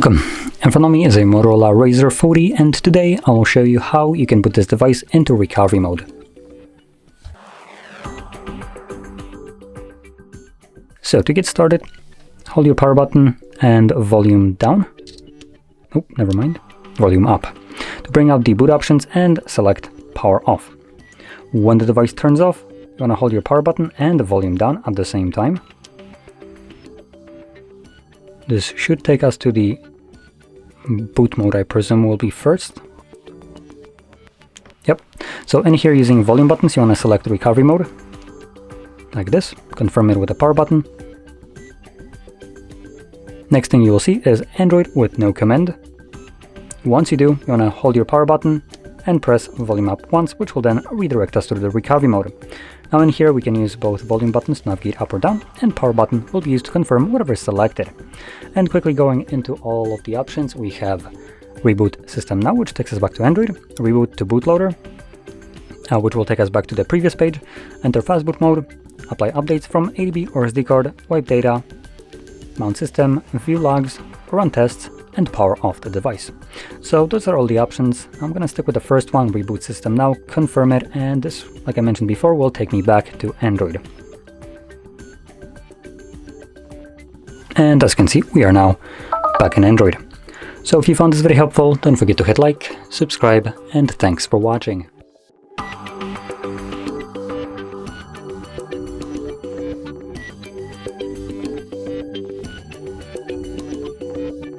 Welcome, in front of me is a Motorola Razr 40 and today I will show you how you can put this device into recovery mode. So to get started, hold your power button and volume down. Oh, never mind, volume up. To bring out the boot options and select power off. When the device turns off, you want to hold your power button and the volume down at the same time. This should take us to the boot mode, I presume will be first. Yep, so in here using volume buttons, you want to select recovery mode, like this, confirm it with the power button. Next thing you will see is Android with no command. Once you do, you want to hold your power button and press volume up once, which will then redirect us to the recovery mode. Now in here we can use both volume buttons to navigate up or down, and power button will be used to confirm whatever is selected. And quickly going into all of the options, we have reboot system now, which takes us back to Android, reboot to bootloader, which will take us back to the previous page, enter fast boot mode, apply updates from ADB or SD card, wipe data, mount system, view logs, run tests, and power off the device. So those are all the options. I'm gonna stick with the first one, reboot system now, confirm it, and this, like I mentioned before, will take me back to Android. And as you can see, we are now back in Android. So if you found this very helpful, don't forget to hit like, subscribe, and thanks for watching.